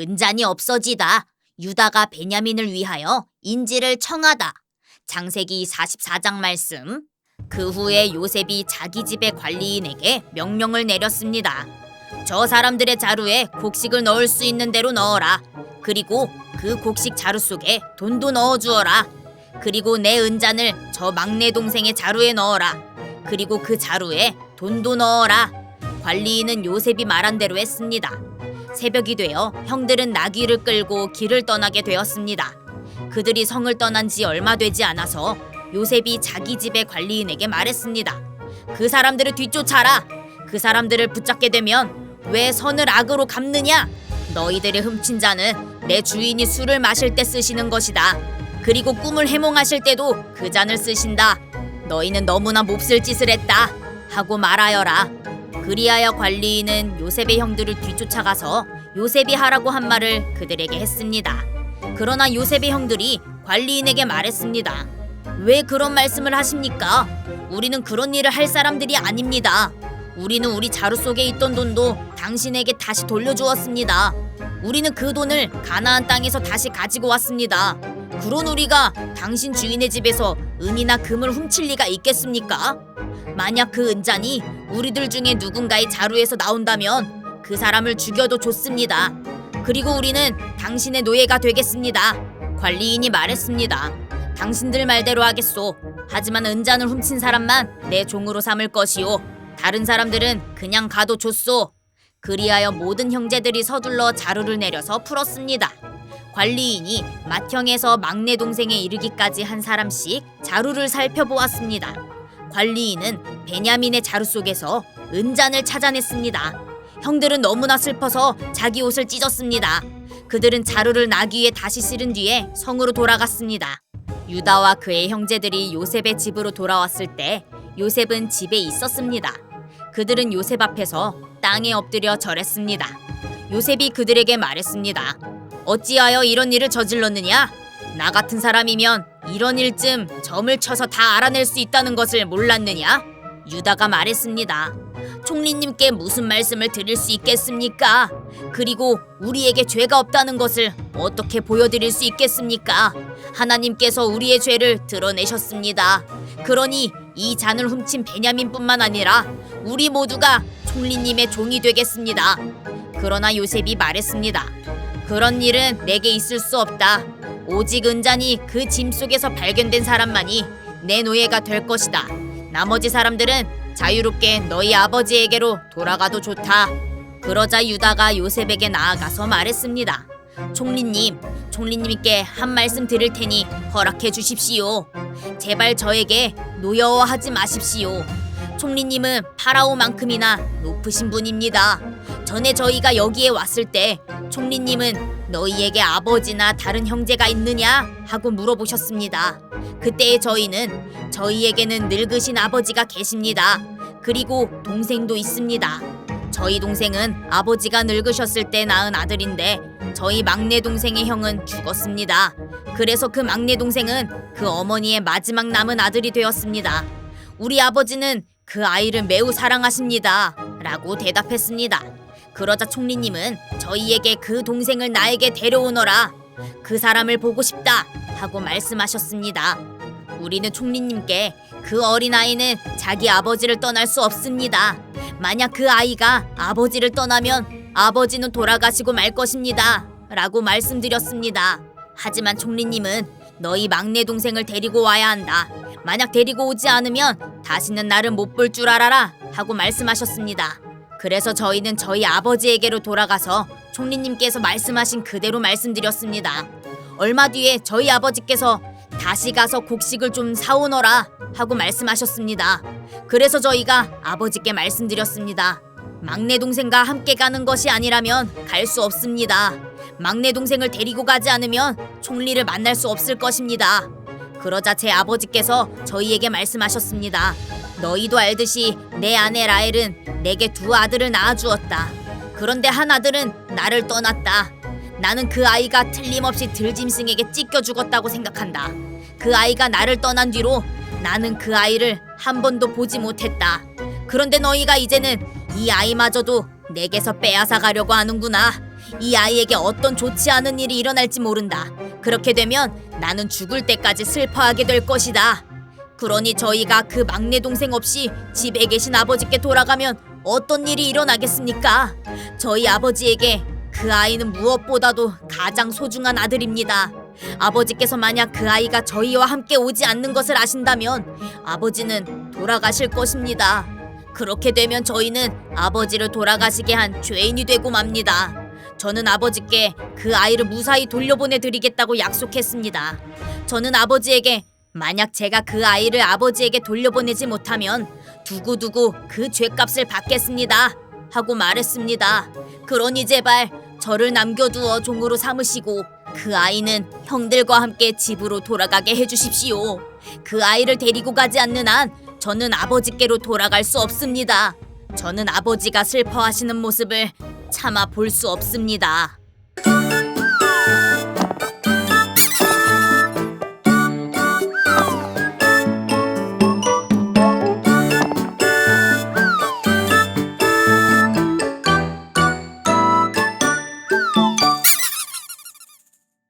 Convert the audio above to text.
은잔이 없어지다 유다가 베냐민을 위하여 인지를 청하다. 창세기 44장 말씀. 그 후에 요셉이 자기 집의 관리인에게 명령을 내렸습니다. 저 사람들의 자루에 곡식을 넣을 수 있는 대로 넣어라. 그리고 그 곡식 자루 속에 돈도 넣어주어라. 그리고 내 은잔을 저 막내 동생의 자루에 넣어라. 그리고 그 자루에 돈도 넣어라. 관리인은 요셉이 말한 대로 했습니다. 새벽이 되어 형들은 나귀를 끌고 길을 떠나게 되었습니다. 그들이 성을 떠난 지 얼마 되지 않아서 요셉이 자기 집의 관리인에게 말했습니다. 그 사람들을 뒤쫓아라. 그 사람들을 붙잡게 되면 왜 선을 악으로 갚느냐? 너희들이 훔친 자는 내 주인이 술을 마실 때 쓰시는 것이다. 그리고 꿈을 해몽하실 때도 그 잔을 쓰신다. 너희는 너무나 몹쓸 짓을 했다. 하고 말하여라. 그리하여 관리인은 요셉의 형들을 뒤쫓아가서 요셉이 하라고 한 말을 그들에게 했습니다. 그러나 요셉의 형들이 관리인에게 말했습니다. 왜 그런 말씀을 하십니까? 우리는 그런 일을 할 사람들이 아닙니다. 우리는 우리 자루 속에 있던 돈도 당신에게 다시 돌려주었습니다. 우리는 그 돈을 가나안 땅에서 다시 가지고 왔습니다. 그런 우리가 당신 주인의 집에서 은이나 금을 훔칠 리가 있겠습니까? 만약 그 은잔이 우리들 중에 누군가의 자루에서 나온다면 그 사람을 죽여도 좋습니다. 그리고 우리는 당신의 노예가 되겠습니다. 관리인이 말했습니다. 당신들 말대로 하겠소. 하지만 은잔을 훔친 사람만 내 종으로 삼을 것이오. 다른 사람들은 그냥 가도 좋소. 그리하여 모든 형제들이 서둘러 자루를 내려서 풀었습니다. 관리인이 맏형에서 막내 동생에 이르기까지 한 사람씩 자루를 살펴보았습니다. 관리인은 베냐민의 자루 속에서 은잔을 찾아냈습니다. 형들은 너무나 슬퍼서 자기 옷을 찢었습니다. 그들은 자루를 나귀에 다시 실은 뒤에 성으로 돌아갔습니다. 유다와 그의 형제들이 요셉의 집으로 돌아왔을 때 요셉은 집에 있었습니다. 그들은 요셉 앞에서 땅에 엎드려 절했습니다. 요셉이 그들에게 말했습니다. 어찌하여 이런 일을 저질렀느냐? 나 같은 사람이면 이런 일쯤 점을 쳐서 다 알아낼 수 있다는 것을 몰랐느냐? 유다가 말했습니다. 총리님께 무슨 말씀을 드릴 수 있겠습니까? 그리고 우리에게 죄가 없다는 것을 어떻게 보여드릴 수 있겠습니까? 하나님께서 우리의 죄를 드러내셨습니다. 그러니 이 잔을 훔친 베냐민뿐만 아니라 우리 모두가 총리님의 종이 되겠습니다. 그러나 요셉이 말했습니다. 그런 일은 내게 있을 수 없다. 오직 은잔이 그 짐 속에서 발견된 사람만이 내 노예가 될 것이다. 나머지 사람들은 자유롭게 너희 아버지에게로 돌아가도 좋다. 그러자 유다가 요셉에게 나아가서 말했습니다. 총리님께 한 말씀 드릴 테니 허락해 주십시오. 제발 저에게 노여워하지 마십시오. 총리님은 파라오만큼이나 높으신 분입니다. 전에 저희가 여기에 왔을 때 총리님은 너희에게 아버지나 다른 형제가 있느냐? 하고 물어보셨습니다. 그때 저희에게는 늙으신 아버지가 계십니다. 그리고 동생도 있습니다. 저희 동생은 아버지가 늙으셨을 때 낳은 아들인데 저희 막내 동생의 형은 죽었습니다. 그래서 그 막내 동생은 그 어머니의 마지막 남은 아들이 되었습니다. 우리 아버지는 그 아이를 매우 사랑하십니다. 라고 대답했습니다. 그러자 총리님은 저희에게 그 동생을 나에게 데려오너라. 그 사람을 보고 싶다. 하고 말씀하셨습니다. 우리는 총리님께 그 어린아이는 자기 아버지를 떠날 수 없습니다. 만약 그 아이가 아버지를 떠나면 아버지는 돌아가시고 말 것입니다. 라고 말씀드렸습니다. 하지만 총리님은 너희 막내 동생을 데리고 와야 한다. 만약 데리고 오지 않으면 다시는 나를 못 볼 줄 알아라. 하고 말씀하셨습니다. 그래서 저희는 저희 아버지에게로 돌아가서 총리님께서 말씀하신 그대로 말씀드렸습니다. 얼마 뒤에 저희 아버지께서 다시 가서 곡식을 좀 사오너라 하고 말씀하셨습니다. 그래서 저희가 아버지께 말씀드렸습니다. 막내 동생과 함께 가는 것이 아니라면 갈 수 없습니다. 막내 동생을 데리고 가지 않으면 총리를 만날 수 없을 것입니다. 그러자 제 아버지께서 저희에게 말씀하셨습니다. 너희도 알듯이 내 아내 라헬은 내게 두 아들을 낳아주었다. 그런데 한 아들은 나를 떠났다. 나는 그 아이가 틀림없이 들짐승에게 찢겨 죽었다고 생각한다. 그 아이가 나를 떠난 뒤로 나는 그 아이를 한 번도 보지 못했다. 그런데 너희가 이제는 이 아이마저도 내게서 빼앗아 가려고 하는구나. 이 아이에게 어떤 좋지 않은 일이 일어날지 모른다. 그렇게 되면 나는 죽을 때까지 슬퍼하게 될 것이다. 그러니 저희가 그 막내 동생 없이 집에 계신 아버지께 돌아가면 어떤 일이 일어나겠습니까? 저희 아버지에게 그 아이는 무엇보다도 가장 소중한 아들입니다. 아버지께서 만약 그 아이가 저희와 함께 오지 않는 것을 아신다면 아버지는 돌아가실 것입니다. 그렇게 되면 저희는 아버지를 돌아가시게 한 죄인이 되고 맙니다. 저는 아버지께 그 아이를 무사히 돌려보내 드리겠다고 약속했습니다. 저는 아버지에게 만약 제가 그 아이를 아버지에게 돌려보내지 못하면 두고두고 그 죄값을 받겠습니다 하고 말했습니다. 그러니 제발 저를 남겨두어 종으로 삼으시고 그 아이는 형들과 함께 집으로 돌아가게 해주십시오. 그 아이를 데리고 가지 않는 한 저는 아버지께로 돌아갈 수 없습니다. 저는 아버지가 슬퍼하시는 모습을 차마 볼 수 없습니다.